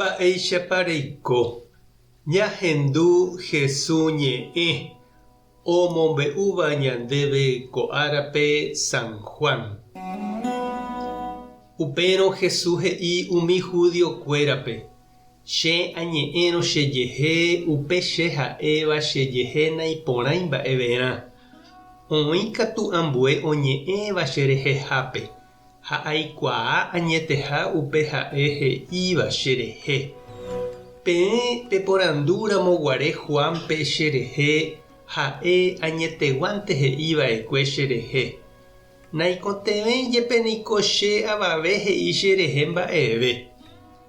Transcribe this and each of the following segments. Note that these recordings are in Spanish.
Mba'éichapa reiko. Ñahendu Jesús ñe'ẽ omombe'úva ñandéve ko'árape San Juan. Upérõ Jesús he'i umi judiokuérape: che añe'ẽrõ chejehe upe che ha'éva chejehéna iporãi mba'everã. Oĩ katu ambue oñe'ẽva cherehehápe ha aikuaa añeteha upe ha'e he'íva cherehe. Peẽ peporandúramo guare Juanpe cherehe ha'e añeteguánte he'íva'ekue cherehe. Naikotevẽi jepe niko che avave he'i cherehe mba'eve.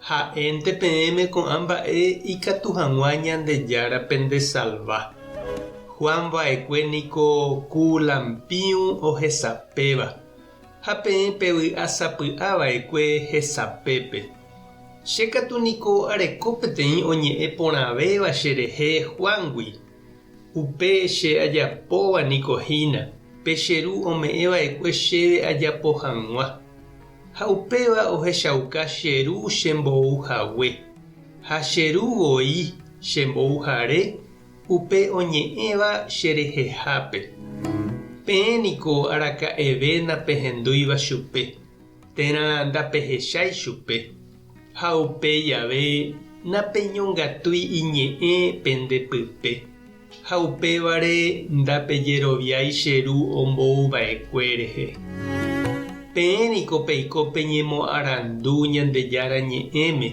Ha'énte peẽme ko'ã mba'e ikatu hag̃ua Ñandejárape ndesalva. Juan va'ekue niko ku lampiũ ohesapéva. Ha peẽ pevy'a sapy'ava'ekue hesapépe. Che katu niko areko peteĩ oñe'ẽ porãvéva cherehe Juangui. Upe che ajapóva niko hína, pecheru ome'ẽva'ekue chéve ajapo hag̃ua. Ha upéva ohechauka cheru chembouhague. Ha cheru voi chembouhare upe oñe'ẽva cherehehápe. Peẽ niko araka'eve napehendúiva chupe, térã ndapehechái chupe. Ha upe jave napeñongatúi iñe'ẽ pendepype. Ha upévare ndapejeroviái cheru ombouva'ekue rehe. Peẽ niko peiko peñemoarandu Ñandejára ñe'ẽme.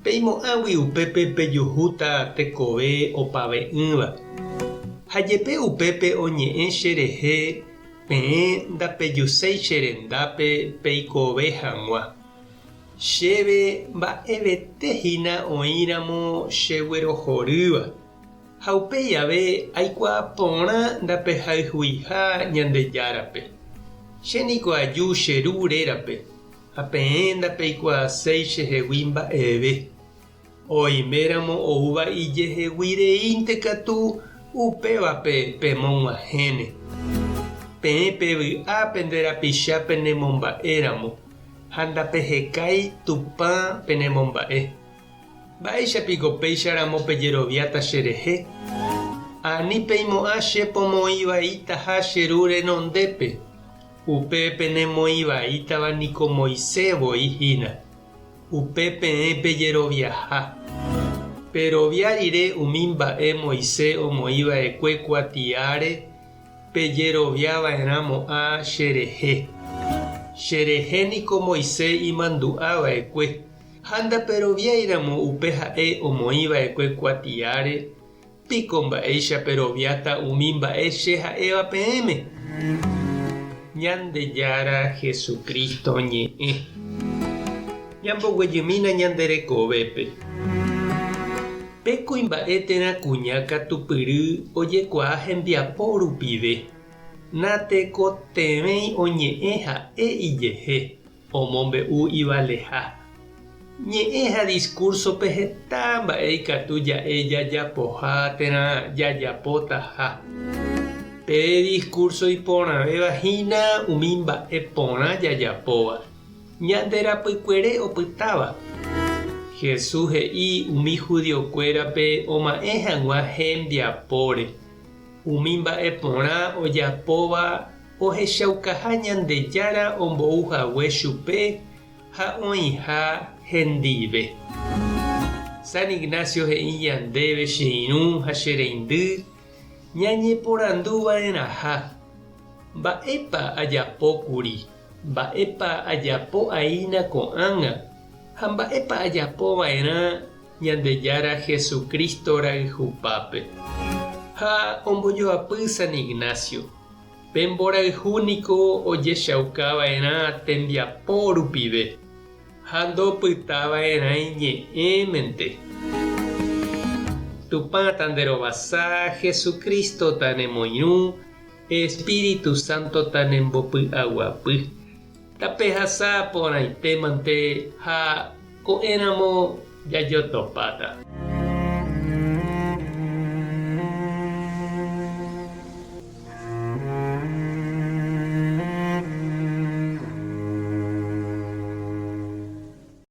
Peimo'ãgui upépe pejuhúta tekove opave'ỹva. Ha jepe upépe oñe'ẽ cherehe peẽ ndapejuséi cherendápe peikove hag̃ua. Chéve mba'evetehína oĩramo cheguerohorýva. Ha upe jave aikuaa porã ndapehayhuiha Ñandejárape. Che niko aju cheru rérape, ha peẽ ndapeikuaaséi chehegui mba'eve. Oiméramo oúva ijeheguireínte katu upévape pemog̃uahẽne. Peẽ pevy'ápe nderapicha penemomba'éramo ha ndapehekái Tupã penemomba'e. Mba'éichapiko péicharamo pejeroviáta cherehe. Ani peimo'ã che pomoĩvaítaha cheru renondépe. Upe penemoĩvaítava niko Moisés voi hína. Upe peẽ pejeroviaha. Perovia rire umi mba'e Moisés omoĩva'ekue kuatiáre pejeroviava'erãmo'ã cherehe. Cherehe niko Moisés imandu'ava'ekue. Ha ndaperoviáiramo upe ha'e omoĩva'ekue kuatiáre, piko mba'éicha peroviáta umi mba'e che ha'éva peẽme. Ñandejára Jesucristo ñe'ẽ. Ñamboguejymína ñanderekovépe. Pe kuimba'e térã kuña katupyry ojekuaa hembiapo rupive. Natekotevẽi oñe'ẽ ha'e ijehe omombe'u ivaleha. Ñe'ẽ ha discursope heta mba'e ikatu ja'e jajapoha térã jajapótaha. Pe discurso iporãvéva hína umi mba'e porã jajapóva. Ñanderapykuere opytáva. Jesús he'i umi judiokuérape oma'ẽ hag̃ua hembiapóre. Umi mba'e porã ojapóva ohechaukaha Ñandejára ombouhague chupe ha oĩha hendive. San Ignacio he'i ñandéve che irũ ha che reindy ñañeporanduva'erãha. Mba'épa ajapókuri, mba'épa ajapo'aína ko'ág̃a, ha mba'épa ajapova'erã Ñandejára Jesucristo rayhupápe. Ha ombojoapy San Ignacio. Pemborayhu niko ojechaukava'erã tembiapo rupive. Ha ndopytava'erãi ñe'ẽmente. Tupã tanderovasa, Jesucristo tanemoirũ, Espíritu Santo tanembopy'aguapy. Tapehasa porãitémante ha ko'ẽramo jajotopáta.